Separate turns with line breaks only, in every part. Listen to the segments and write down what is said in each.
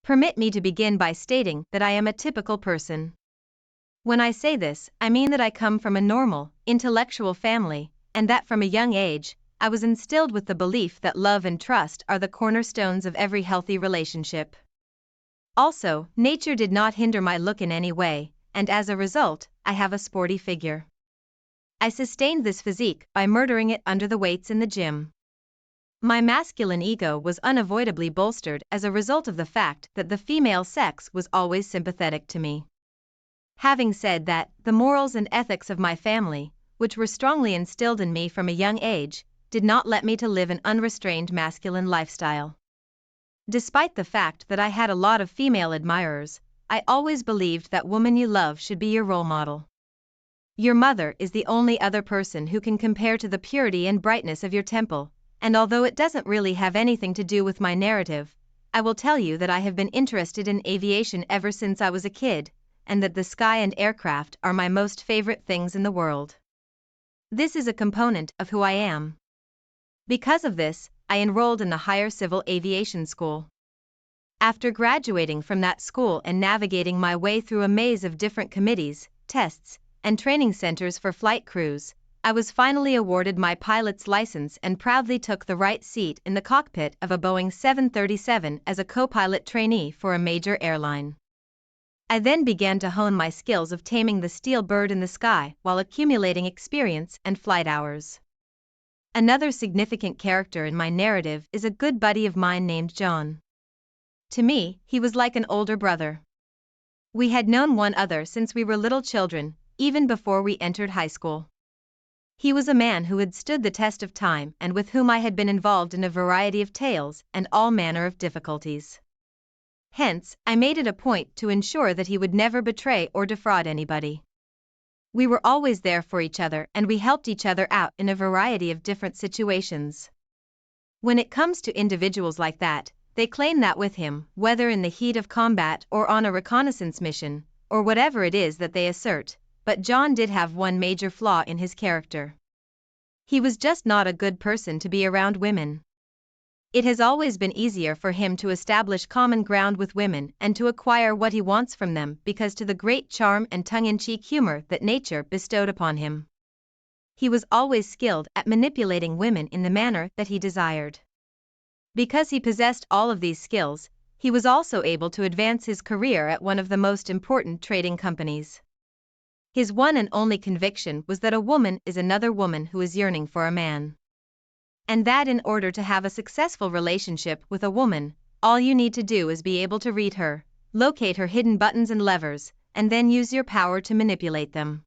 Permit me to begin by stating that I am a typical person. When I say this, I mean that I come from a normal, intellectual family, and that from a young age, I was instilled with the belief that love and trust are the cornerstones of every healthy relationship. Also, nature did not hinder my look in any way, and as a result, I have a sporty figure. I sustained this physique by murdering it under the weights in the gym. My masculine ego was unavoidably bolstered as a result of the fact that the female sex was always sympathetic to me. Having said that, the morals and ethics of my family, which were strongly instilled in me from a young age, did not let me to live an unrestrained masculine lifestyle. Despite the fact that I had a lot of female admirers, I always believed that woman you love should be your role model. Your mother is the only other person who can compare to the purity and brightness of your temple, and although it doesn't really have anything to do with my narrative, I will tell you that I have been interested in aviation ever since I was a kid, and that the sky and aircraft are my most favorite things in the world. This is a component of who I am. Because of this, I enrolled in the higher civil aviation school. After graduating from that school and navigating my way through a maze of different committees, tests, and training centers for flight crews, I was finally awarded my pilot's license and proudly took the right seat in the cockpit of a Boeing 737 as a co-pilot trainee for a major airline. I then began to hone my skills of taming the steel bird in the sky while accumulating experience and flight hours. Another significant character in my narrative is a good buddy of mine named John. To me, he was like an older brother. We had known one another since we were little children, even before we entered high school. He was a man who had stood the test of time and with whom I had been involved in a variety of tales and all manner of difficulties. Hence, I made it a point to ensure that he would never betray or defraud anybody. We were always there for each other and we helped each other out in a variety of different situations. When it comes to individuals like that, they claim that with him, whether in the heat of combat or on a reconnaissance mission, or whatever it is that they assert, but John did have one major flaw in his character. He was just not a good person to be around women. It has always been easier for him to establish common ground with women and to acquire what he wants from them because to the great charm and tongue-in-cheek humor that nature bestowed upon him. He was always skilled at manipulating women in the manner that he desired. Because he possessed all of these skills, he was also able to advance his career at one of the most important trading companies. His one and only conviction was that a woman is another woman who is yearning for a man. And that in order to have a successful relationship with a woman, all you need to do is be able to read her, locate her hidden buttons and levers, and then use your power to manipulate them.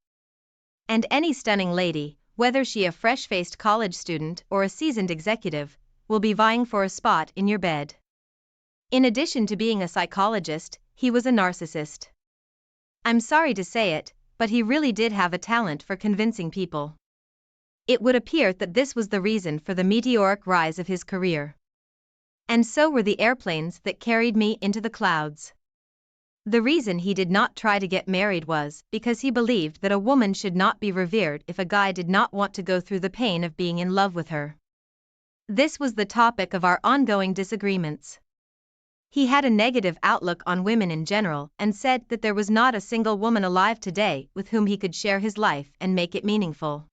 And any stunning lady, whether she a fresh-faced college student or a seasoned executive, will be vying for a spot in your bed. In addition to being a psychologist, he was a narcissist. I'm sorry to say it, but he really did have a talent for convincing people. It would appear that this was the reason for the meteoric rise of his career. And so were the airplanes that carried me into the clouds. The reason he did not try to get married was because he believed that a woman should not be revered if a guy did not want to go through the pain of being in love with her. This was the topic of our ongoing disagreements. He had a negative outlook on women in general and said that there was not a single woman alive today with whom he could share his life and make it meaningful.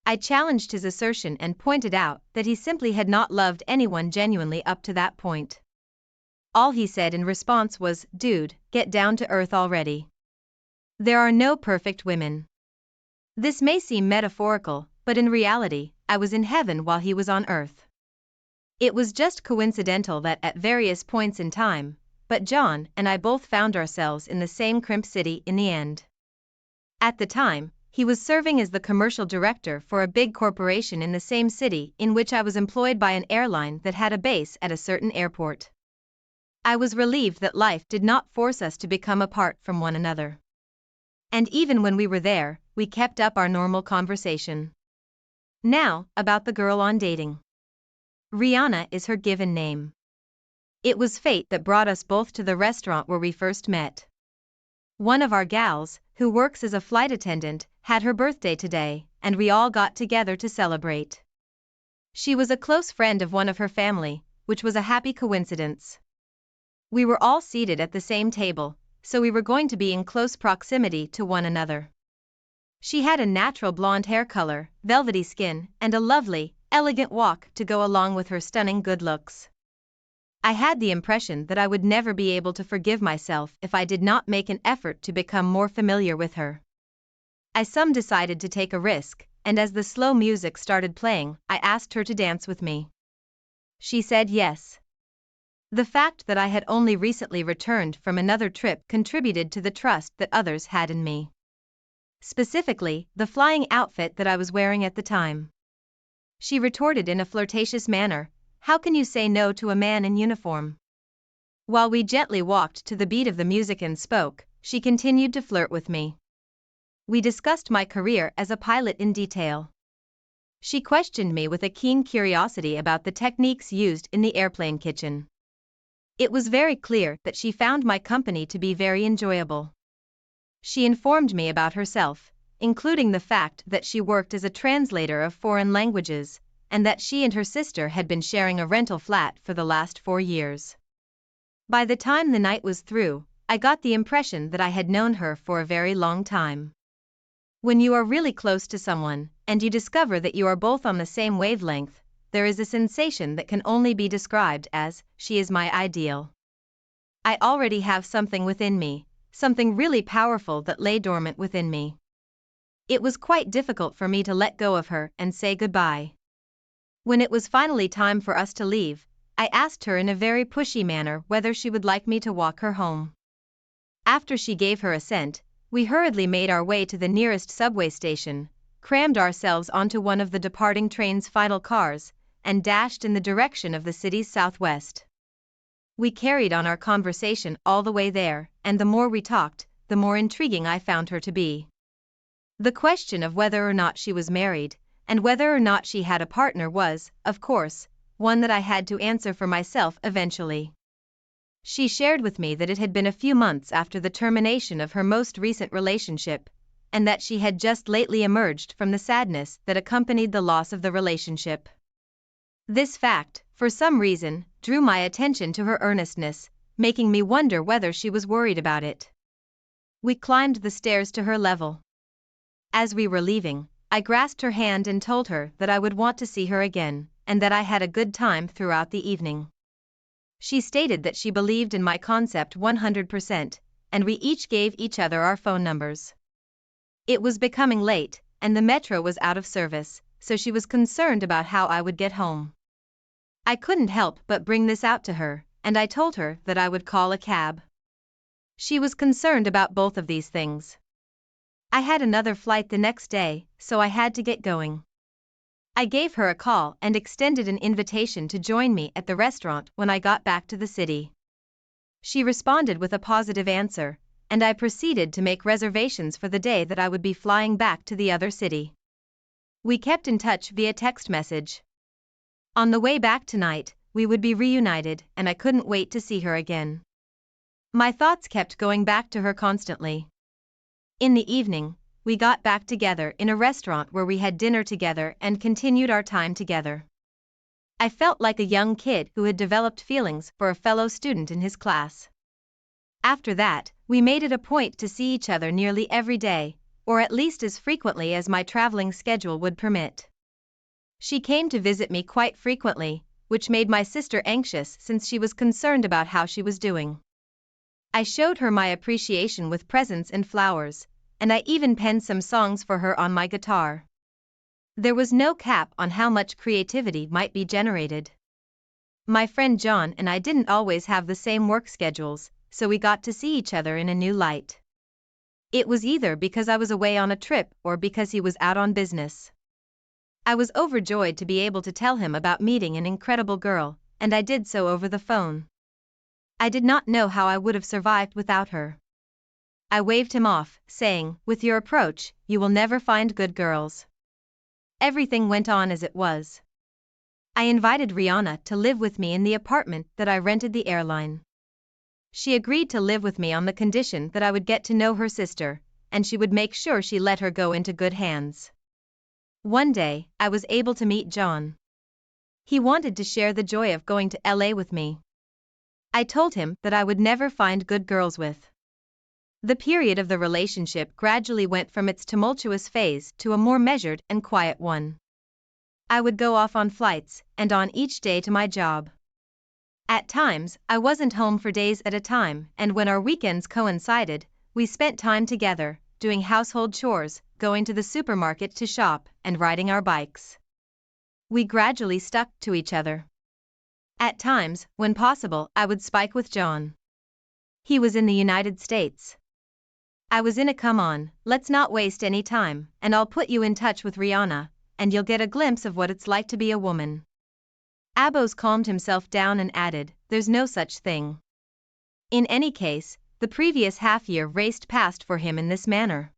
I challenged his assertion and pointed out that he simply had not loved anyone genuinely up to that point. All he said in response was, "Dude, get down to earth already. There are no perfect women." This may seem metaphorical, but in reality, I was in heaven while he was on earth. It was just coincidental that at various points in time, but John and I both found ourselves in the same crimp city in the end. At the time, he was serving as the commercial director for a big corporation in the same city in which I was employed by an airline that had a base at a certain airport. I was relieved that life did not force us to become apart from one another. And even when we were there, we kept up our normal conversation. Now, about the girl on dating. Rihanna is her given name. It was fate that brought us both to the restaurant where we first met. One of our gals, who works as a flight attendant, had her birthday today, and we all got together to celebrate. She was a close friend of one of her family, which was a happy coincidence. We were all seated at the same table, so we were going to be in close proximity to one another. She had a natural blonde hair color, velvety skin, and a lovely, elegant walk to go along with her stunning good looks. I had the impression that I would never be able to forgive myself if I did not make an effort to become more familiar with her. I decided to take a risk, and as the slow music started playing, I asked her to dance with me. She said yes. The fact that I had only recently returned from another trip contributed to the trust that others had in me. Specifically, the flying outfit that I was wearing at the time. She retorted in a flirtatious manner, "How can you say no to a man in uniform?" While we gently walked to the beat of the music and spoke, she continued to flirt with me. We discussed my career as a pilot in detail. She questioned me with a keen curiosity about the techniques used in the airplane kitchen. It was very clear that she found my company to be very enjoyable. She informed me about herself, including the fact that she worked as a translator of foreign languages, and that she and her sister had been sharing a rental flat for the last 4 years. By the time the night was through, I got the impression that I had known her for a very long time. When you are really close to someone, and you discover that you are both on the same wavelength, there is a sensation that can only be described as, "She is my ideal." I already have something within me, something really powerful that lay dormant within me. It was quite difficult for me to let go of her and say goodbye. When it was finally time for us to leave, I asked her in a very pushy manner whether she would like me to walk her home. After she gave her assent, we hurriedly made our way to the nearest subway station, crammed ourselves onto one of the departing train's final cars, and dashed in the direction of the city's southwest. We carried on our conversation all the way there, and the more we talked, the more intriguing I found her to be. The question of whether or not she was married, and whether or not she had a partner was, of course, one that I had to answer for myself eventually. She shared with me that it had been a few months after the termination of her most recent relationship, and that she had just lately emerged from the sadness that accompanied the loss of the relationship. This fact, for some reason, drew my attention to her earnestness, making me wonder whether she was worried about it. We climbed the stairs to her level. As we were leaving, I grasped her hand and told her that I would want to see her again, and that I had a good time throughout the evening. She stated that she believed in my concept 100%, and we each gave each other our phone numbers. It was becoming late, and the metro was out of service, so she was concerned about how I would get home. I couldn't help but bring this out to her, and I told her that I would call a cab. She was concerned about both of these things. I had another flight the next day, so I had to get going. I gave her a call and extended an invitation to join me at the restaurant when I got back to the city. She responded with a positive answer, and I proceeded to make reservations for the day that I would be flying back to the other city. We kept in touch via text message. On the way back tonight, we would be reunited, and I couldn't wait to see her again. My thoughts kept going back to her constantly. In the evening, we got back together in a restaurant where we had dinner together and continued our time together. I felt like a young kid who had developed feelings for a fellow student in his class. After that, we made it a point to see each other nearly every day, or at least as frequently as my traveling schedule would permit. She came to visit me quite frequently, which made my sister anxious since she was concerned about how she was doing. I showed her my appreciation with presents and flowers, and I even penned some songs for her on my guitar. There was no cap on how much creativity might be generated. My friend John and I didn't always have the same work schedules, so we got to see each other in a new light. It was either because I was away on a trip or because he was out on business. I was overjoyed to be able to tell him about meeting an incredible girl, and I did so over the phone. I did not know how I would have survived without her. I waved him off, saying, "With your approach, you will never find good girls." Everything went on as it was. I invited Rihanna to live with me in the apartment that I rented the airline. She agreed to live with me on the condition that I would get to know her sister, and she would make sure she let her go into good hands. One day, I was able to meet John. He wanted to share the joy of going to LA with me. I told him that I would never find good girls with. The period of the relationship gradually went from its tumultuous phase to a more measured and quiet one. I would go off on flights, and on each day to my job. At times, I wasn't home for days at a time, and when our weekends coincided, we spent time together, doing household chores, going to the supermarket to shop, and riding our bikes. We gradually stuck to each other. At times, when possible, I would spike with John. He was in the United States. I was in a come on, let's not waste any time, and I'll put you in touch with Rihanna, and you'll get a glimpse of what it's like to be a woman. Abos calmed himself down and added, there's no such thing. In any case, the previous half-year raced past for him in this manner.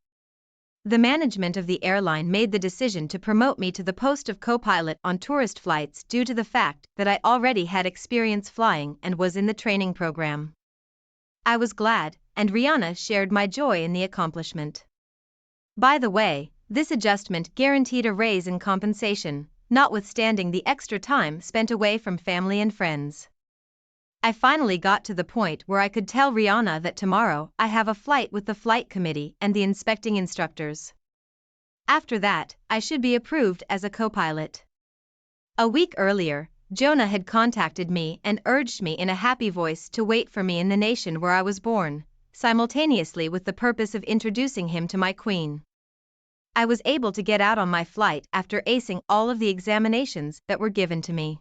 The management of the airline made the decision to promote me to the post of co-pilot on tourist flights due to the fact that I already had experience flying and was in the training program. I was glad, and Rihanna shared my joy in the accomplishment. By the way, this adjustment guaranteed a raise in compensation, notwithstanding the extra time spent away from family and friends. I finally got to the point where I could tell Rihanna that tomorrow I have a flight with the flight committee and the inspecting instructors. After that, I should be approved as a co-pilot. A week earlier, Jonah had contacted me and urged me in a happy voice to wait for me in the nation where I was born, simultaneously with the purpose of introducing him to my queen. I was able to get out on my flight after acing all of the examinations that were given to me.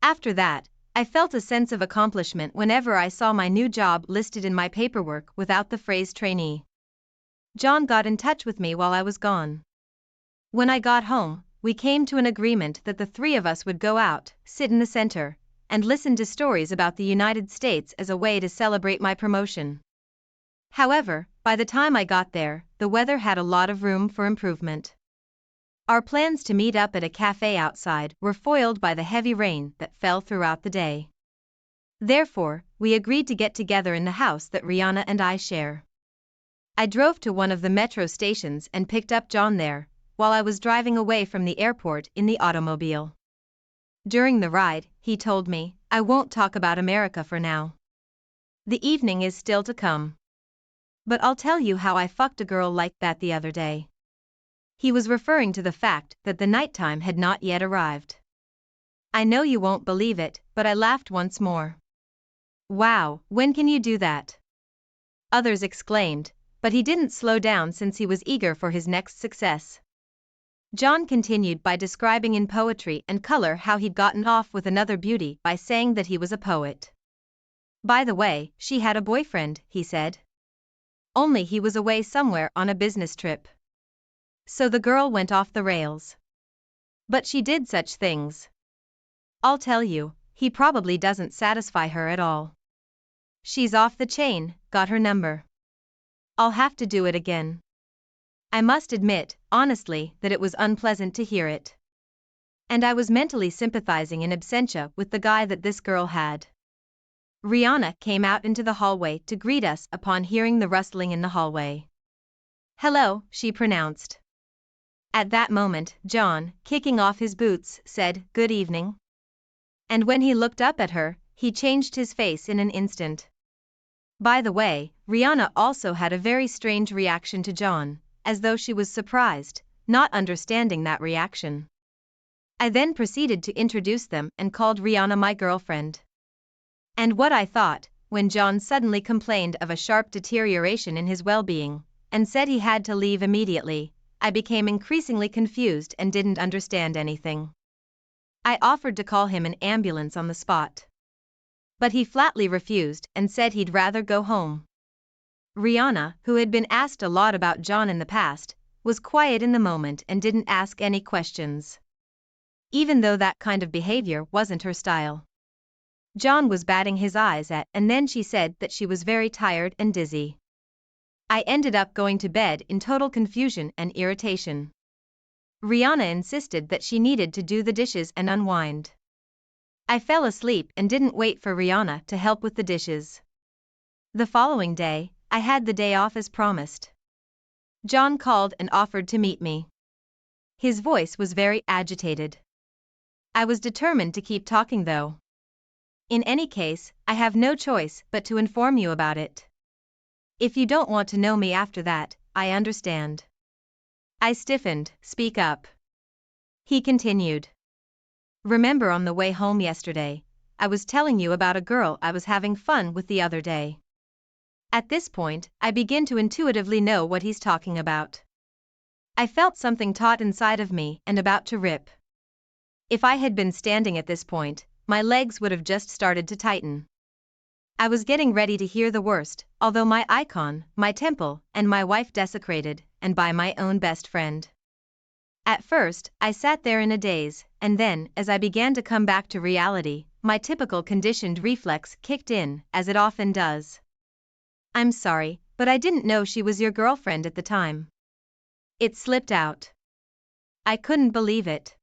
After that, I felt a sense of accomplishment whenever I saw my new job listed in my paperwork without the phrase trainee. John got in touch with me while I was gone. When I got home, we came to an agreement that the three of us would go out, sit in the center, and listen to stories about the United States as a way to celebrate my promotion. However, by the time I got there, the weather had a lot of room for improvement. Our plans to meet up at a cafe outside were foiled by the heavy rain that fell throughout the day. Therefore, we agreed to get together in the house that Rihanna and I share. I drove to one of the metro stations and picked up John there, while I was driving away from the airport in the automobile. During the ride, he told me, I won't talk about America for now. The evening is still to come. But I'll tell you how I fucked a girl like that the other day. He was referring to the fact that the nighttime had not yet arrived. I know you won't believe it, but I laughed once more. Wow, when can you do that? Others exclaimed, but he didn't slow down since he was eager for his next success. John continued by describing in poetry and color how he'd gotten off with another beauty by saying that he was a poet. By the way, she had a boyfriend, he said. Only he was away somewhere on a business trip. So the girl went off the rails. But she did such things. I'll tell you, he probably doesn't satisfy her at all. She's off the chain, got her number. I'll have to do it again. I must admit, honestly, that it was unpleasant to hear it. And I was mentally sympathizing in absentia with the guy that this girl had. Rihanna came out into the hallway to greet us upon hearing the rustling in the hallway. Hello, she pronounced. At that moment, John, kicking off his boots, said, Good evening. And when he looked up at her, he changed his face in an instant. By the way, Rihanna also had a very strange reaction to John, as though she was surprised, not understanding that reaction. I then proceeded to introduce them and called Rihanna my girlfriend. And what I thought, when John suddenly complained of a sharp deterioration in his well-being, and said he had to leave immediately, I became increasingly confused and didn't understand anything. I offered to call him an ambulance on the spot. But he flatly refused and said he'd rather go home. Rihanna, who had been asked a lot about John in the past, was quiet in the moment and didn't ask any questions. Even though that kind of behavior wasn't her style. John was batting his eyes at, and then she said that she was very tired and dizzy. I ended up going to bed in total confusion and irritation. Rihanna insisted that she needed to do the dishes and unwind. I fell asleep and didn't wait for Rihanna to help with the dishes. The following day, I had the day off as promised. John called and offered to meet me. His voice was very agitated. I was determined to keep talking though. In any case, I have no choice but to inform you about it. If you don't want to know me after that, I understand. I stiffened. Speak up. He continued. Remember on the way home yesterday, I was telling you about a girl I was having fun with the other day. At this point, I begin to intuitively know what he's talking about. I felt something taut inside of me and about to rip. If I had been standing at this point, my legs would have just started to tighten. I was getting ready to hear the worst, although my icon, my temple, and my wife desecrated, and by my own best friend. At first, I sat there in a daze, and then, as I began to come back to reality, my typical conditioned reflex kicked in, as it often does. I'm sorry, but I didn't know she was your girlfriend at the time. It slipped out. I couldn't believe it.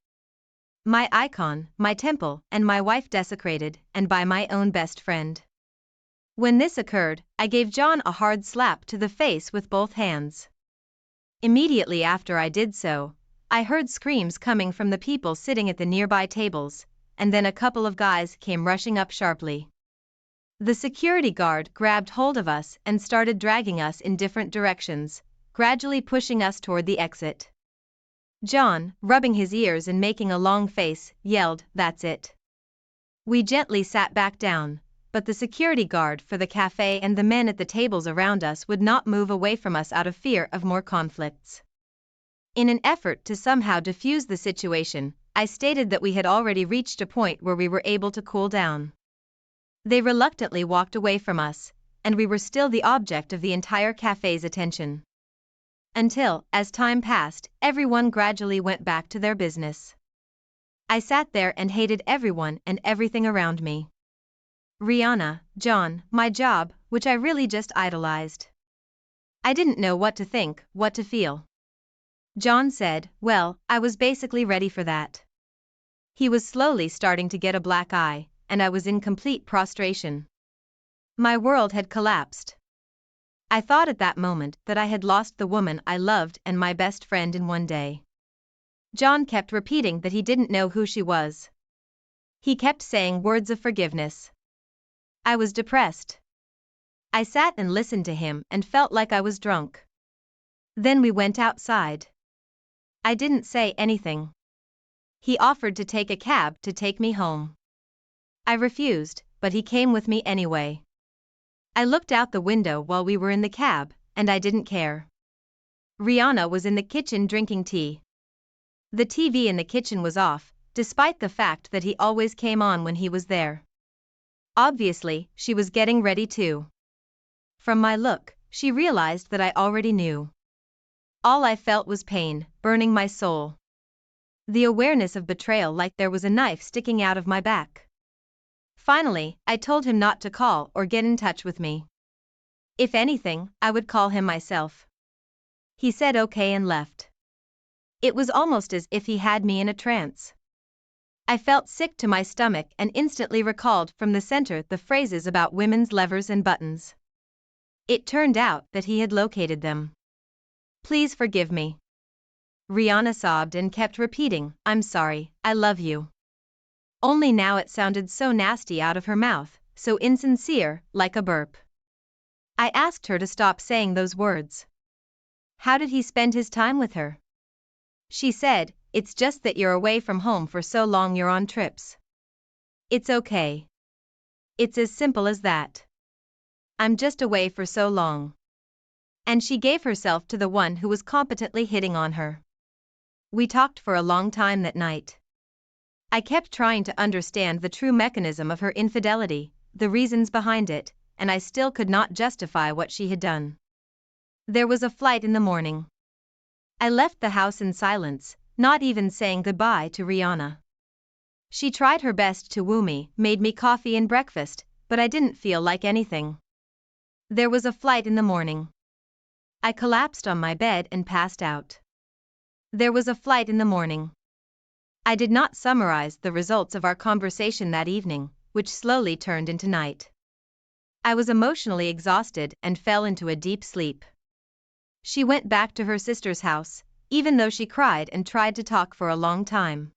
My icon, my temple, and my wife desecrated, and by my own best friend. When this occurred, I gave John a hard slap to the face with both hands. Immediately after I did so, I heard screams coming from the people sitting at the nearby tables, and then a couple of guys came rushing up sharply. The security guard grabbed hold of us and started dragging us in different directions, gradually pushing us toward the exit. John, rubbing his ears and making a long face, yelled, "That's it." We gently sat back down, but the security guard for the cafe and the men at the tables around us would not move away from us out of fear of more conflicts. In an effort to somehow diffuse the situation, I stated that we had already reached a point where we were able to cool down. They reluctantly walked away from us, and we were still the object of the entire cafe's attention. Until, as time passed, everyone gradually went back to their business. I sat there and hated everyone and everything around me. Rihanna, John, my job, which I really just idolized. I didn't know what to think, what to feel. John said, "Well, I was basically ready for that." He was slowly starting to get a black eye, and I was in complete prostration. My world had collapsed. I thought at that moment that I had lost the woman I loved and my best friend in one day. John kept repeating that he didn't know who she was. He kept saying words of forgiveness. I was depressed. I sat and listened to him and felt like I was drunk. Then we went outside. I didn't say anything. He offered to take a cab to take me home. I refused, but he came with me anyway. I looked out the window while we were in the cab, and I didn't care. Rihanna was in the kitchen drinking tea. The TV in the kitchen was off, despite the fact that he always came on when he was there. Obviously, she was getting ready too. From my look, she realized that I already knew. All I felt was pain, burning my soul. The awareness of betrayal, like there was a knife sticking out of my back. Finally, I told him not to call or get in touch with me. If anything, I would call him myself. He said okay and left. It was almost as if he had me in a trance. I felt sick to my stomach and instantly recalled from the center the phrases about women's levers and buttons. It turned out that he had located them. "Please forgive me." Rihanna sobbed and kept repeating, "I'm sorry, I love you." Only now it sounded so nasty out of her mouth, so insincere, like a burp. I asked her to stop saying those words. How did he spend his time with her? She said, "It's just that you're away from home for so long, you're on trips. It's okay. It's as simple as that. I'm just away for so long." And she gave herself to the one who was competently hitting on her. We talked for a long time that night. I kept trying to understand the true mechanism of her infidelity, the reasons behind it, and I still could not justify what she had done. There was a flight in the morning. I left the house in silence, not even saying goodbye to Rihanna. She tried her best to woo me, made me coffee and breakfast, but I didn't feel like anything. There was a flight in the morning. I collapsed on my bed and passed out. There was a flight in the morning. I did not summarize the results of our conversation that evening, which slowly turned into night. I was emotionally exhausted and fell into a deep sleep. She went back to her sister's house, even though she cried and tried to talk for a long time.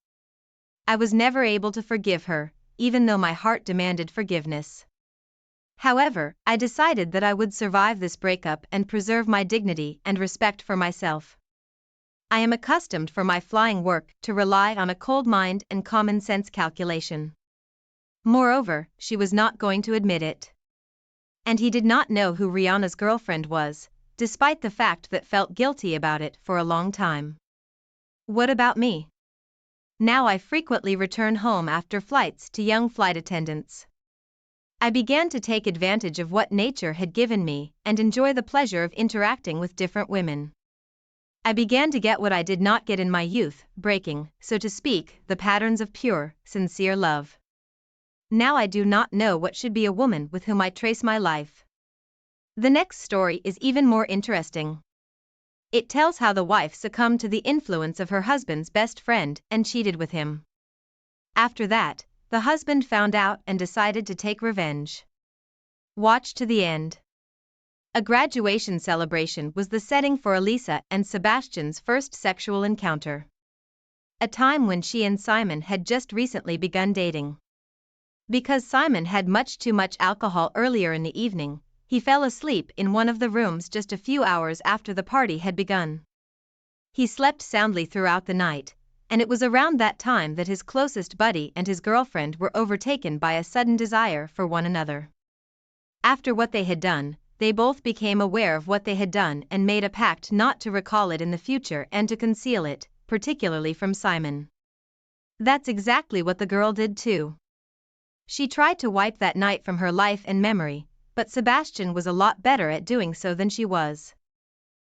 I was never able to forgive her, even though my heart demanded forgiveness. However, I decided that I would survive this breakup and preserve my dignity and respect for myself. I am accustomed for my flying work to rely on a cold mind and common sense calculation. Moreover, she was not going to admit it. And he did not know who Rihanna's girlfriend was, despite the fact that felt guilty about it for a long time. What about me? Now I frequently return home after flights to young flight attendants. I began to take advantage of what nature had given me and enjoy the pleasure of interacting with different women. I began to get what I did not get in my youth, breaking, so to speak, the patterns of pure, sincere love. Now I do not know what should be a woman with whom I trace my life. The next story is even more interesting. It tells how the wife succumbed to the influence of her husband's best friend and cheated with him. After that, the husband found out and decided to take revenge. Watch to the end. A graduation celebration was the setting for Elisa and Sebastian's first sexual encounter. A time when she and Simon had just recently begun dating. Because Simon had much too much alcohol earlier in the evening, he fell asleep in one of the rooms just a few hours after the party had begun. He slept soundly throughout the night, and it was around that time that his closest buddy and his girlfriend were overtaken by a sudden desire for one another. After what they had done, they both became aware of what they had done and made a pact not to recall it in the future and to conceal it, particularly from Simon. That's exactly what the girl did too. She tried to wipe that night from her life and memory, but Sebastian was a lot better at doing so than she was.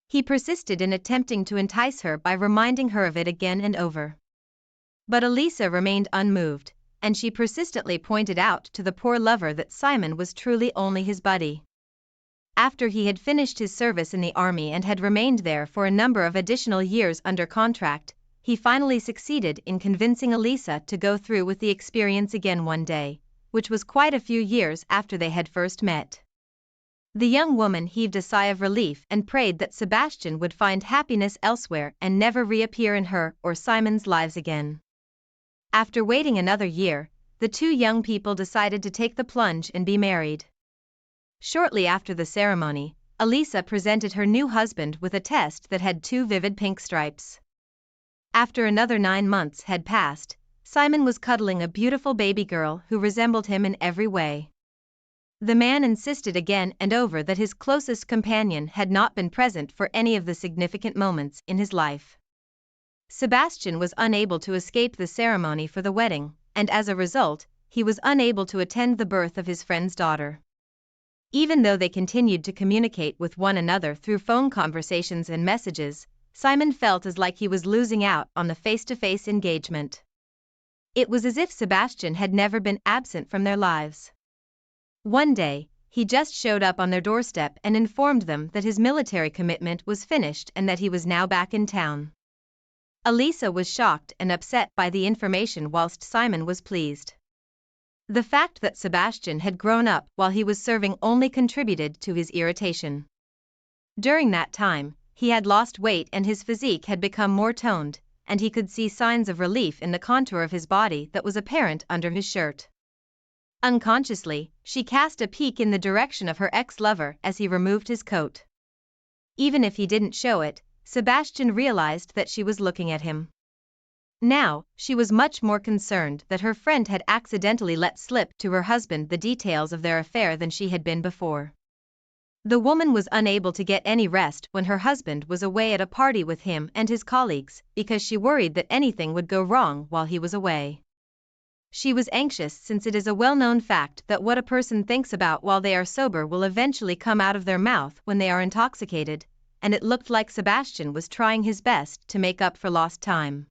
He persisted in attempting to entice her by reminding her of it again and over. But Elisa remained unmoved, and she persistently pointed out to the poor lover that Simon was truly only his buddy. After he had finished his service in the army and had remained there for a number of additional years under contract, he finally succeeded in convincing Elisa to go through with the experience again one day, which was quite a few years after they had first met. The young woman heaved a sigh of relief and prayed that Sebastian would find happiness elsewhere and never reappear in her or Simon's lives again. After waiting another year, the two young people decided to take the plunge and be married. Shortly after the ceremony, Elisa presented her new husband with a test that had 2 vivid pink stripes. After another 9 months had passed, Simon was cuddling a beautiful baby girl who resembled him in every way. The man insisted again and over that his closest companion had not been present for any of the significant moments in his life. Sebastian was unable to escape the ceremony for the wedding, and as a result, he was unable to attend the birth of his friend's daughter. Even though they continued to communicate with one another through phone conversations and messages, Simon felt as like he was losing out on the face-to-face engagement. It was as if Sebastian had never been absent from their lives. One day, he just showed up on their doorstep and informed them that his military commitment was finished and that he was now back in town. Elisa was shocked and upset by the information whilst Simon was pleased. The fact that Sebastian had grown up while he was serving only contributed to his irritation. During that time, he had lost weight and his physique had become more toned, and he could see signs of relief in the contour of his body that was apparent under his shirt. Unconsciously, she cast a peek in the direction of her ex-lover as he removed his coat. Even if he didn't show it, Sebastian realized that she was looking at him. Now, she was much more concerned that her friend had accidentally let slip to her husband the details of their affair than she had been before. The woman was unable to get any rest when her husband was away at a party with him and his colleagues because she worried that anything would go wrong while he was away. She was anxious since it is a well-known fact that what a person thinks about while they are sober will eventually come out of their mouth when they are intoxicated, and it looked like Sebastian was trying his best to make up for lost time.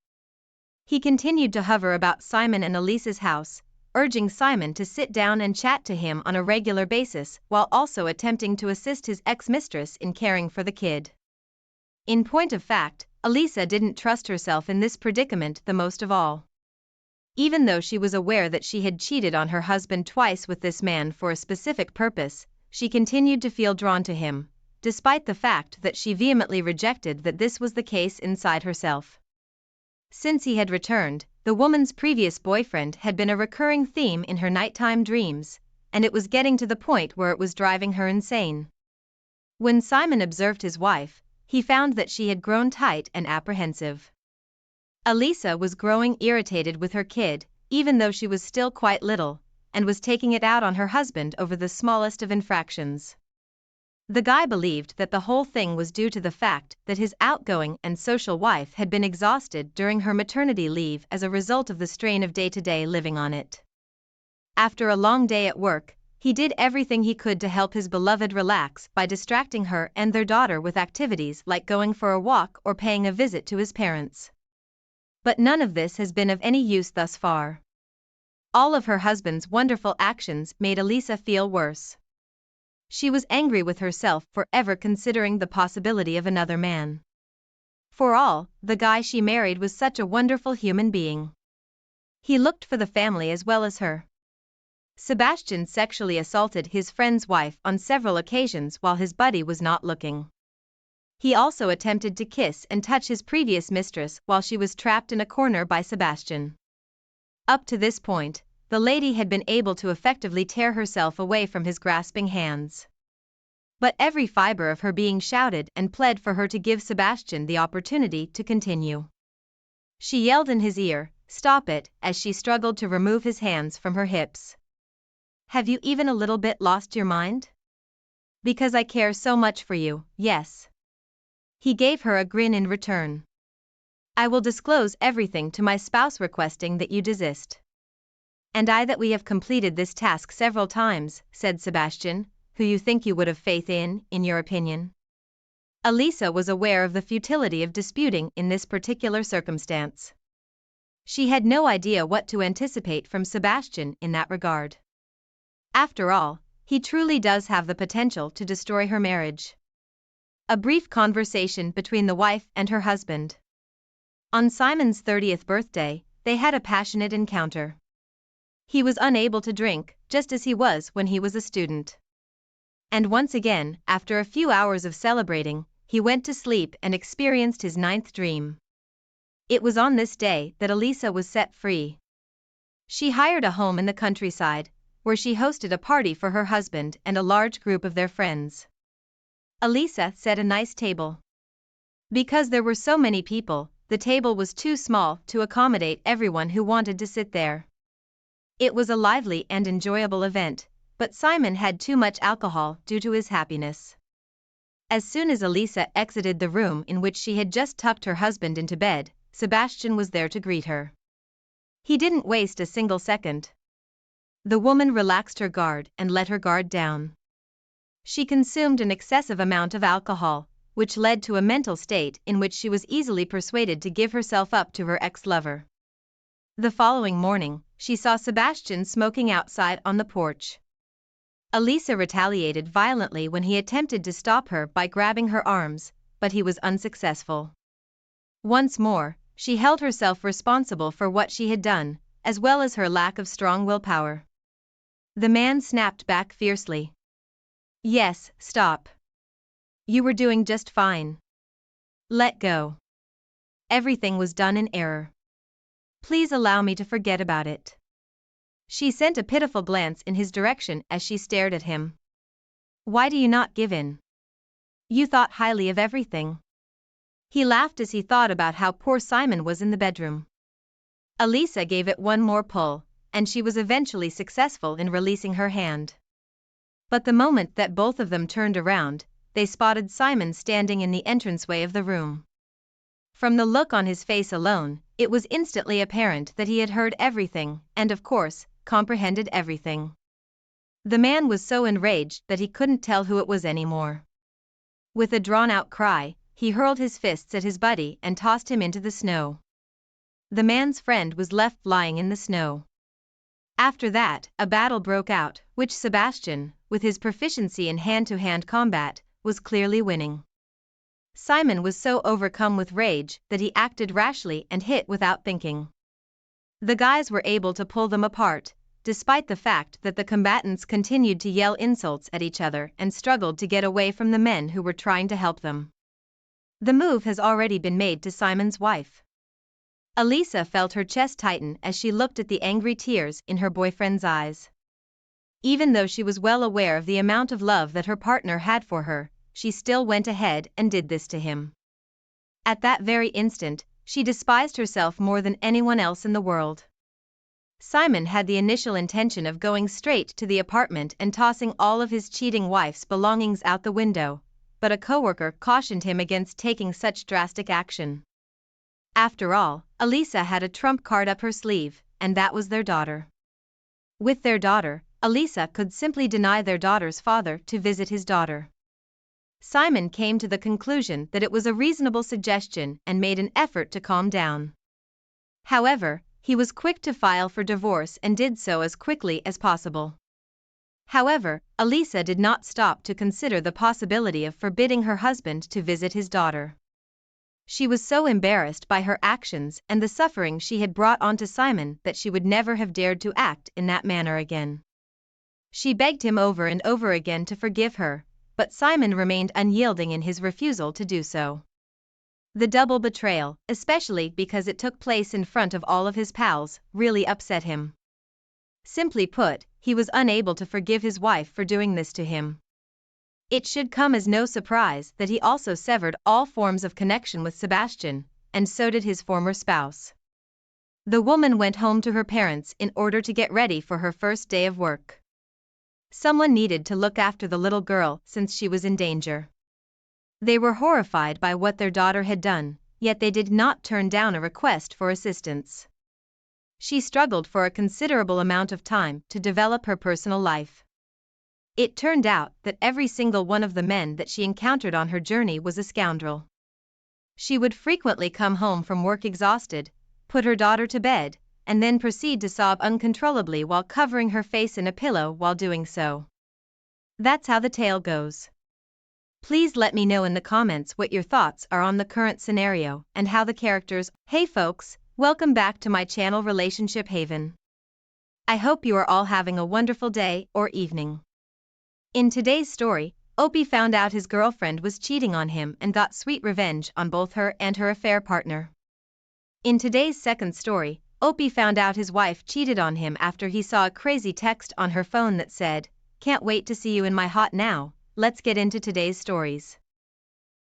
He continued to hover about Simon and Elisa's house, urging Simon to sit down and chat to him on a regular basis while also attempting to assist his ex-mistress in caring for the kid. In point of fact, Elisa didn't trust herself in this predicament the most of all. Even though she was aware that she had cheated on her husband twice with this man for a specific purpose, she continued to feel drawn to him, despite the fact that she vehemently rejected that this was the case inside herself. Since he had returned, the woman's previous boyfriend had been a recurring theme in her nighttime dreams, and it was getting to the point where it was driving her insane. When Simon observed his wife, he found that she had grown tight and apprehensive. Elisa was growing irritated with her kid, even though she was still quite little, and was taking it out on her husband over the smallest of infractions. The guy believed that the whole thing was due to the fact that his outgoing and social wife had been exhausted during her maternity leave as a result of the strain of day-to-day living on it. After a long day at work, he did everything he could to help his beloved relax by distracting her and their daughter with activities like going for a walk or paying a visit to his parents. But none of this has been of any use thus far. All of her husband's wonderful actions made Elisa feel worse. She was angry with herself for ever considering the possibility of another man. For all, the guy she married was such a wonderful human being. He looked for the family as well as her. Sebastian sexually assaulted his friend's wife on several occasions while his buddy was not looking. He also attempted to kiss and touch his previous mistress while she was trapped in a corner by Sebastian. Up to this point, the lady had been able to effectively tear herself away from his grasping hands. But every fiber of her being shouted and pled for her to give Sebastian the opportunity to continue. She yelled in his ear, "Stop it," as she struggled to remove his hands from her hips. "Have you even a little bit lost your mind? Because I care so much for you, yes." He gave her a grin in return. "I will disclose everything to my spouse requesting that you desist." "And I that we have completed this task several times," said Sebastian, "who you think you would have faith in your opinion?" Elisa was aware of the futility of disputing in this particular circumstance. She had no idea what to anticipate from Sebastian in that regard. After all, he truly does have the potential to destroy her marriage. A brief conversation between the wife and her husband. On Simon's 30th birthday, they had a passionate encounter. He was unable to drink, just as he was when he was a student. And once again, after a few hours of celebrating, he went to sleep and experienced his 9th dream. It was on this day that Elisa was set free. She hired a home in the countryside, where she hosted a party for her husband and a large group of their friends. Elisa set a nice table. Because there were so many people, the table was too small to accommodate everyone who wanted to sit there. It was a lively and enjoyable event, but Simon had too much alcohol due to his happiness. As soon as Elisa exited the room in which she had just tucked her husband into bed, Sebastian was there to greet her. He didn't waste a single second. The woman relaxed her guard and let her guard down. She consumed an excessive amount of alcohol, which led to a mental state in which she was easily persuaded to give herself up to her ex-lover. The following morning, she saw Sebastian smoking outside on the porch. Elisa retaliated violently when he attempted to stop her by grabbing her arms, but he was unsuccessful. Once more, she held herself responsible for what she had done, as well as her lack of strong willpower. The man snapped back fiercely. "Yes, stop. You were doing just fine. Let go. Everything was done in error. Please allow me to forget about it." She sent a pitiful glance in his direction as she stared at him. "Why do you not give in? You thought highly of everything." He laughed as he thought about how poor Simon was in the bedroom. Elisa gave it one more pull, and she was eventually successful in releasing her hand. But the moment that both of them turned around, they spotted Simon standing in the entranceway of the room. From the look on his face alone, it was instantly apparent that he had heard everything, and of course, comprehended everything. The man was so enraged that he couldn't tell who it was anymore. With a drawn-out cry, he hurled his fists at his buddy and tossed him into the snow. The man's friend was left lying in the snow. After that, a battle broke out, which Sebastian, with his proficiency in hand-to-hand combat, was clearly winning. Simon was so overcome with rage that he acted rashly and hit without thinking. The guys were able to pull them apart, despite the fact that the combatants continued to yell insults at each other and struggled to get away from the men who were trying to help them. The move has already been made to Simon's wife. Elisa felt her chest tighten as she looked at the angry tears in her boyfriend's eyes. Even though she was well aware of the amount of love that her partner had for her, she still went ahead and did this to him. At that very instant, she despised herself more than anyone else in the world. Simon had the initial intention of going straight to the apartment and tossing all of his cheating wife's belongings out the window, but a coworker cautioned him against taking such drastic action. After all, Elisa had a trump card up her sleeve, and that was their daughter. With their daughter, Elisa could simply deny their daughter's father to visit his daughter. Simon came to the conclusion that it was a reasonable suggestion and made an effort to calm down. However, he was quick to file for divorce and did so as quickly as possible. However, Elisa did not stop to consider the possibility of forbidding her husband to visit his daughter. She was so embarrassed by her actions and the suffering she had brought onto Simon that she would never have dared to act in that manner again. She begged him over and over again to forgive her, but Simon remained unyielding in his refusal to do so. The double betrayal, especially because it took place in front of all of his pals, really upset him. Simply put, he was unable to forgive his wife for doing this to him. It should come as no surprise that he also severed all forms of connection with Sebastian, and so did his former spouse. The woman went home to her parents in order to get ready for her first day of work. Someone needed to look after the little girl since she was in danger. They were horrified by what their daughter had done, yet they did not turn down a request for assistance. She struggled for a considerable amount of time to develop her personal life. It turned out that every single one of the men that she encountered on her journey was a scoundrel. She would frequently come home from work exhausted, put her daughter to bed, and then proceed to sob uncontrollably while covering her face in a pillow while doing so. That's how the tale goes. Please let me know in the comments what your thoughts are on the current scenario and how the characters. Hey folks, welcome back to my channel Relationship Haven. I hope you are all having a wonderful day or evening. In today's story, Opie found out his girlfriend was cheating on him and got sweet revenge on both her and her affair partner. In today's second story, Opie found out his wife cheated on him after he saw a crazy text on her phone that said, "Can't wait to see you in my hot now." Let's get into today's stories.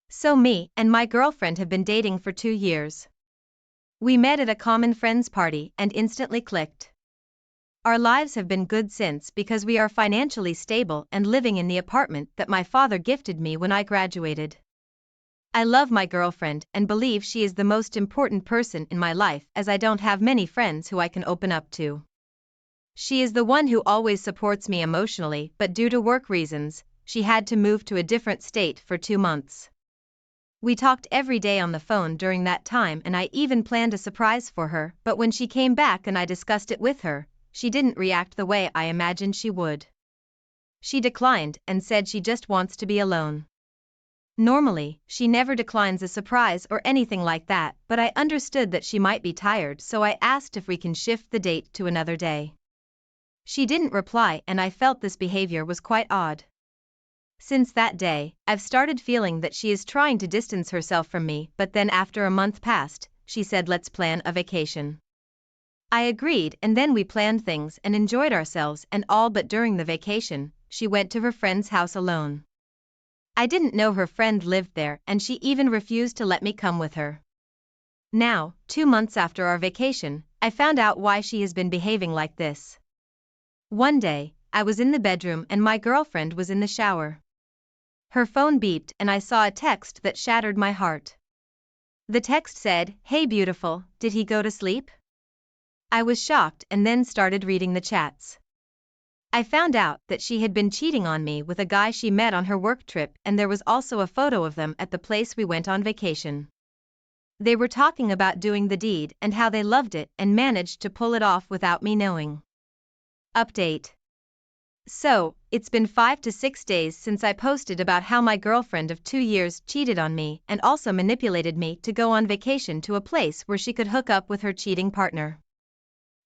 So me and my girlfriend have been dating for 2 years. We met at a common friends party and instantly clicked. Our lives have been good since because we are financially stable and living in the apartment that my father gifted me when I graduated. I love my girlfriend and believe she is the most important person in my life as I don't have many friends who I can open up to. She is the one who always supports me emotionally, but due to work reasons, she had to move to a different state for 2 months. We talked every day on the phone during that time and I even planned a surprise for her, but when she came back and I discussed it with her, she didn't react the way I imagined she would. She declined and said she just wants to be alone. Normally, she never declines a surprise or anything like that, but I understood that she might be tired, so I asked if we can shift the date to another day. She didn't reply and I felt this behavior was quite odd. Since that day, I've started feeling that she is trying to distance herself from me, but then after a month passed, she said let's plan a vacation. I agreed and then we planned things and enjoyed ourselves and all, but during the vacation, she went to her friend's house alone. I didn't know her friend lived there and she even refused to let me come with her. Now, 2 months after our vacation, I found out why she has been behaving like this. One day, I was in the bedroom and my girlfriend was in the shower. Her phone beeped and I saw a text that shattered my heart. The text said, "Hey beautiful, did he go to sleep?" I was shocked and then started reading the chats. I found out that she had been cheating on me with a guy she met on her work trip, and there was also a photo of them at the place we went on vacation. They were talking about doing the deed and how they loved it and managed to pull it off without me knowing. Update. So, it's been 5 to 6 days since I posted about how my girlfriend of 2 years cheated on me and also manipulated me to go on vacation to a place where she could hook up with her cheating partner.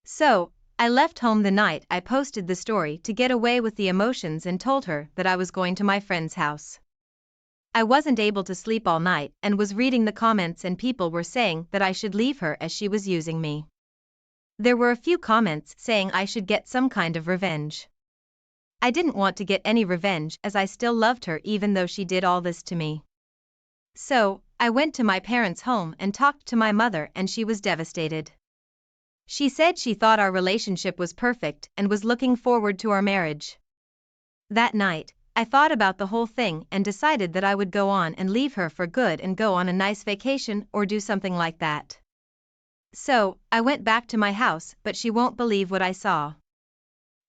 So, I left home the night I posted the story to get away with the emotions and told her that I was going to my friend's house. I wasn't able to sleep all night and was reading the comments, and people were saying that I should leave her as she was using me. There were a few comments saying I should get some kind of revenge. I didn't want to get any revenge as I still loved her even though she did all this to me. So, I went to my parents' home and talked to my mother, and she was devastated. She said she thought our relationship was perfect and was looking forward to our marriage. That night, I thought about the whole thing and decided that I would go on and leave her for good and go on a nice vacation or do something like that. So, I went back to my house, but she won't believe what I saw.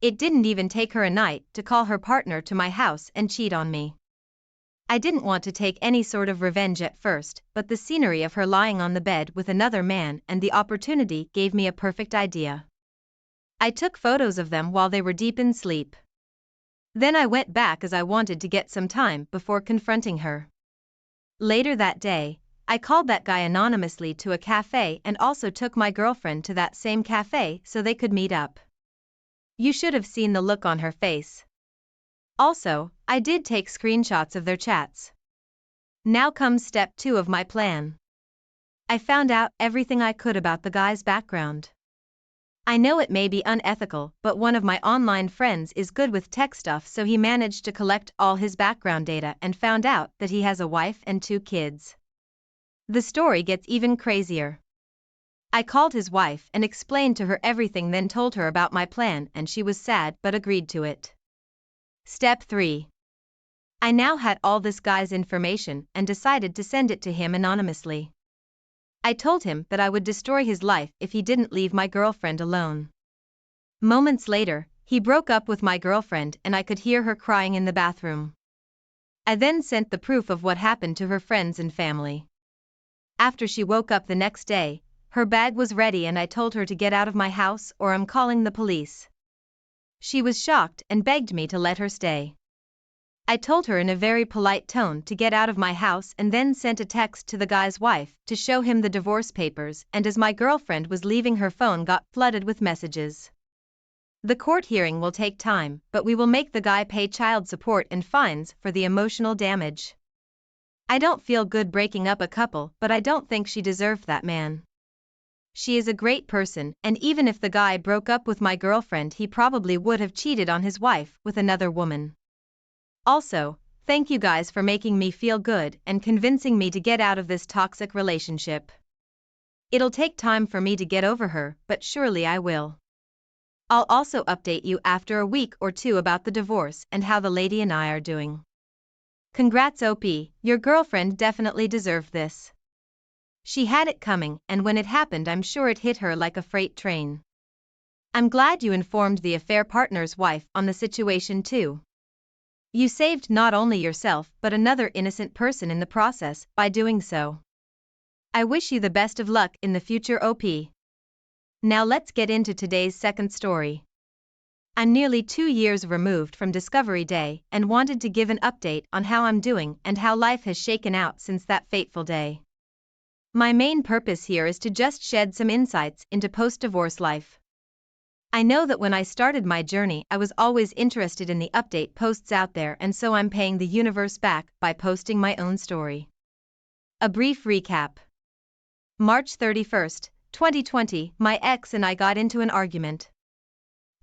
It didn't even take her a night to call her partner to my house and cheat on me. I didn't want to take any sort of revenge at first, but the scenery of her lying on the bed with another man and the opportunity gave me a perfect idea. I took photos of them while they were deep in sleep. Then I went back as I wanted to get some time before confronting her. Later that day, I called that guy anonymously to a cafe and also took my girlfriend to that same cafe so they could meet up. You should have seen the look on her face. Also, I did take screenshots of their chats. Now comes step 2 of my plan. I found out everything I could about the guy's background. I know it may be unethical, but one of my online friends is good with tech stuff, so he managed to collect all his background data and found out that he has a wife and 2 kids. The story gets even crazier. I called his wife and explained to her everything, then told her about my plan, and she was sad but agreed to it. Step 3. I now had all this guy's information and decided to send it to him anonymously. I told him that I would destroy his life if he didn't leave my girlfriend alone. Moments later, he broke up with my girlfriend and I could hear her crying in the bathroom. I then sent the proof of what happened to her friends and family. After she woke up the next day, her bag was ready and I told her to get out of my house or I'm calling the police. She was shocked and begged me to let her stay. I told her in a very polite tone to get out of my house and then sent a text to the guy's wife to show him the divorce papers, and as my girlfriend was leaving, her phone got flooded with messages. The court hearing will take time, but we will make the guy pay child support and fines for the emotional damage. I don't feel good breaking up a couple, but I don't think she deserved that man. She is a great person, and even if the guy broke up with my girlfriend, he probably would have cheated on his wife with another woman. Also, thank you guys for making me feel good and convincing me to get out of this toxic relationship. It'll take time for me to get over her, but surely I will. I'll also update you after a week or 2 about the divorce and how the lady and I are doing. Congrats OP, your girlfriend definitely deserved this. She had it coming, and when it happened I'm sure it hit her like a freight train. I'm glad you informed the affair partner's wife on the situation too. You saved not only yourself but another innocent person in the process by doing so. I wish you the best of luck in the future OP. Now let's get into today's second story. I'm nearly 2 years removed from Discovery Day and wanted to give an update on how I'm doing and how life has shaken out since that fateful day. My main purpose here is to just shed some insights into post-divorce life. I know that when I started my journey I was always interested in the update posts out there, and so I'm paying the universe back by posting my own story. A brief recap. March 31st, 2020, my ex and I got into an argument.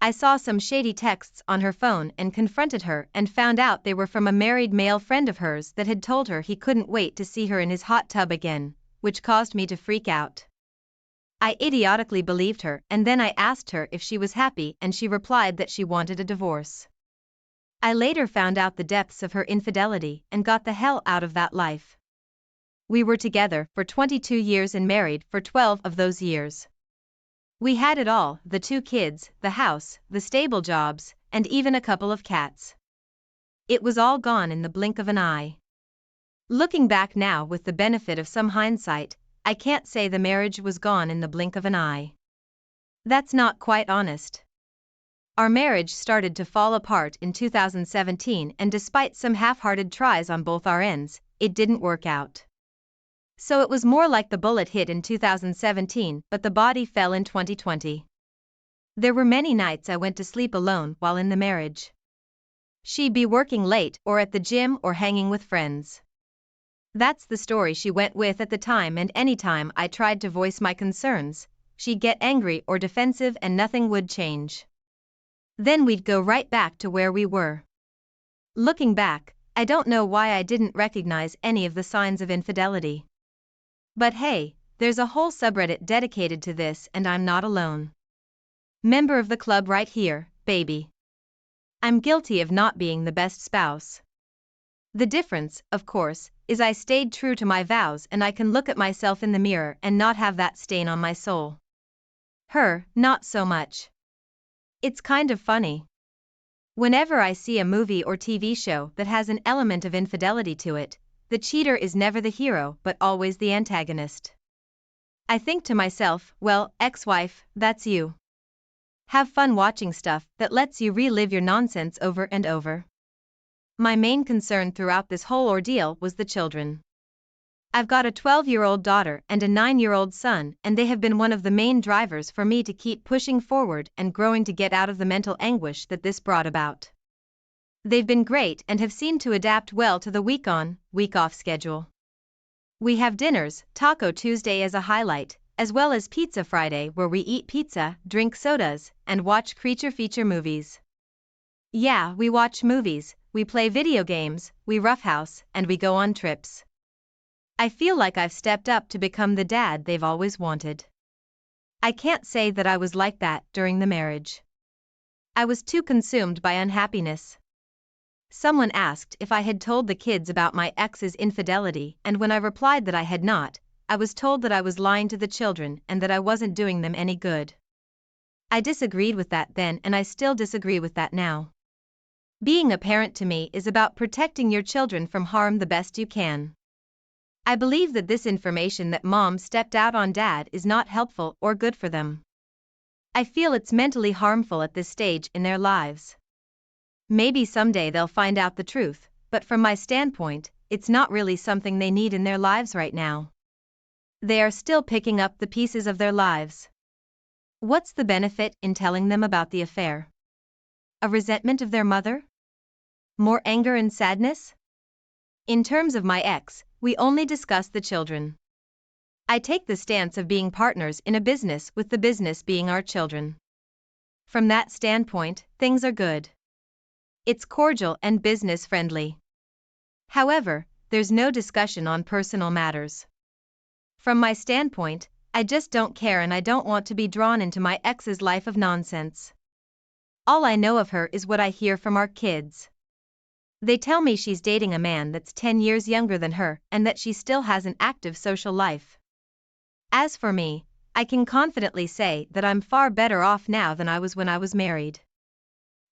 I saw some shady texts on her phone and confronted her and found out they were from a married male friend of hers that had told her he couldn't wait to see her in his hot tub again, which caused me to freak out. I idiotically believed her, and then I asked her if she was happy and she replied that she wanted a divorce. I later found out the depths of her infidelity and got the hell out of that life. We were together for 22 years and married for 12 of those years. We had it all, the 2 kids, the house, the stable jobs, and even a couple of cats. It was all gone in the blink of an eye. Looking back now with the benefit of some hindsight, I can't say the marriage was gone in the blink of an eye. That's not quite honest. Our marriage started to fall apart in 2017, and despite some half-hearted tries on both our ends, it didn't work out. So it was more like the bullet hit in 2017, but the body fell in 2020. There were many nights I went to sleep alone while in the marriage. She'd be working late or at the gym or hanging with friends. That's the story she went with at the time, and anytime I tried to voice my concerns, she'd get angry or defensive and nothing would change. Then we'd go right back to where we were. Looking back, I don't know why I didn't recognize any of the signs of infidelity. But hey, there's a whole subreddit dedicated to this and I'm not alone. Member of the club right here, baby. I'm guilty of not being the best spouse. The difference, of course, is I stayed true to my vows and I can look at myself in the mirror and not have that stain on my soul. Her, not so much. It's kind of funny. Whenever I see a movie or TV show that has an element of infidelity to it, the cheater is never the hero but always the antagonist. I think to myself, well, ex-wife, that's you. Have fun watching stuff that lets you relive your nonsense over and over. My main concern throughout this whole ordeal was the children. I've got a 12-year-old daughter and a 9-year-old son, and they have been one of the main drivers for me to keep pushing forward and growing to get out of the mental anguish that this brought about. They've been great and have seemed to adapt well to the week on, week off schedule. We have dinners, Taco Tuesday as a highlight, as well as Pizza Friday where we eat pizza, drink sodas, and watch creature feature movies. Yeah, we watch movies, we play video games, we roughhouse, and we go on trips. I feel like I've stepped up to become the dad they've always wanted. I can't say that I was like that during the marriage. I was too consumed by unhappiness. Someone asked if I had told the kids about my ex's infidelity, and when I replied that I had not, I was told that I was lying to the children and that I wasn't doing them any good. I disagreed with that then and I still disagree with that now. Being a parent to me is about protecting your children from harm the best you can. I believe that this information that mom stepped out on dad is not helpful or good for them. I feel it's mentally harmful at this stage in their lives. Maybe someday they'll find out the truth, but from my standpoint, it's not really something they need in their lives right now. They are still picking up the pieces of their lives. What's the benefit in telling them about the affair? A resentment of their mother? More anger and sadness? In terms of my ex, we only discuss the children. I take the stance of being partners in a business with the business being our children. From that standpoint, things are good. It's cordial and business friendly. However, there's no discussion on personal matters. From my standpoint, I just don't care and I don't want to be drawn into my ex's life of nonsense. All I know of her is what I hear from our kids. They tell me she's dating a man that's 10 years younger than her and that she still has an active social life. As for me, I can confidently say that I'm far better off now than I was when I was married.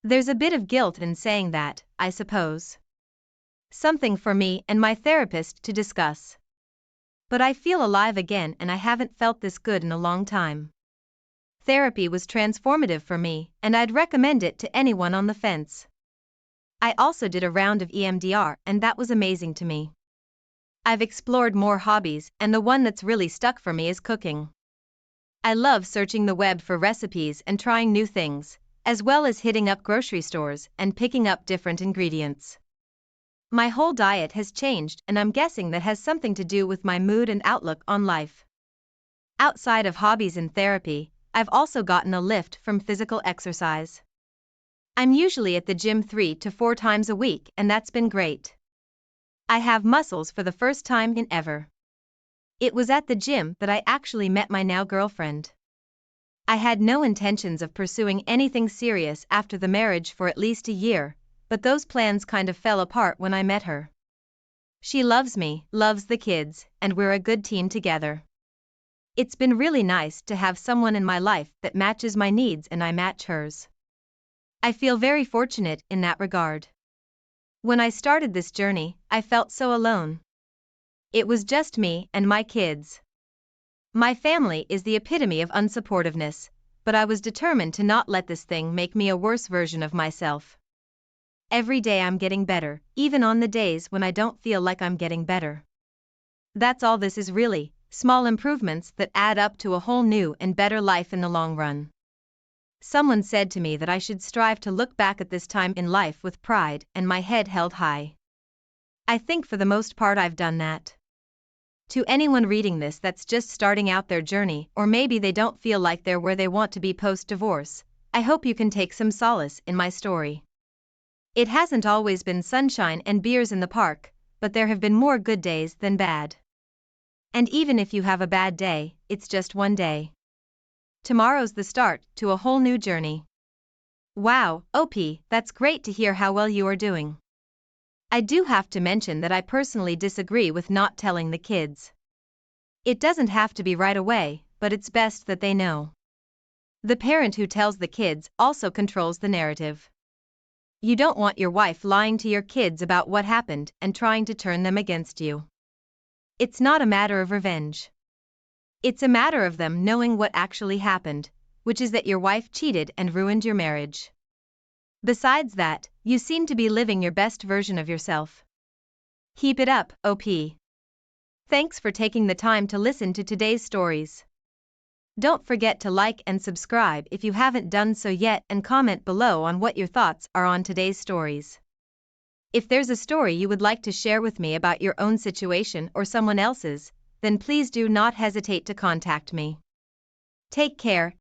There's a bit of guilt in saying that, I suppose. Something for me and my therapist to discuss. But I feel alive again and I haven't felt this good in a long time. Therapy was transformative for me, and I'd recommend it to anyone on the fence. I also did a round of EMDR and that was amazing to me. I've explored more hobbies and the one that's really stuck for me is cooking. I love searching the web for recipes and trying new things, as well as hitting up grocery stores and picking up different ingredients. My whole diet has changed and I'm guessing that has something to do with my mood and outlook on life. Outside of hobbies and therapy, I've also gotten a lift from physical exercise. I'm usually at the gym 3 to 4 times a week and that's been great. I have muscles for the first time in ever. It was at the gym that I actually met my now girlfriend. I had no intentions of pursuing anything serious after the marriage for at least a year, but those plans kind of fell apart when I met her. She loves me, loves the kids, and we're a good team together. It's been really nice to have someone in my life that matches my needs and I match hers. I feel very fortunate in that regard. When I started this journey, I felt so alone. It was just me and my kids. My family is the epitome of unsupportiveness, but I was determined to not let this thing make me a worse version of myself. Every day I'm getting better, even on the days when I don't feel like I'm getting better. That's all this is really, small improvements that add up to a whole new and better life in the long run. Someone said to me that I should strive to look back at this time in life with pride and my head held high. I think for the most part I've done that. To anyone reading this that's just starting out their journey, or maybe they don't feel like they're where they want to be post-divorce, I hope you can take some solace in my story. It hasn't always been sunshine and beers in the park, but there have been more good days than bad. And even if you have a bad day, it's just one day. Tomorrow's the start to a whole new journey. Wow, OP, that's great to hear how well you are doing. I do have to mention that I personally disagree with not telling the kids. It doesn't have to be right away, but it's best that they know. The parent who tells the kids also controls the narrative. You don't want your wife lying to your kids about what happened and trying to turn them against you. It's not a matter of revenge. It's a matter of them knowing what actually happened, which is that your wife cheated and ruined your marriage. Besides that, you seem to be living your best version of yourself. Keep it up, OP. Thanks for taking the time to listen to today's stories. Don't forget to like and subscribe if you haven't done so yet, and comment below on what your thoughts are on today's stories. If there's a story you would like to share with me about your own situation or someone else's, then please do not hesitate to contact me. Take care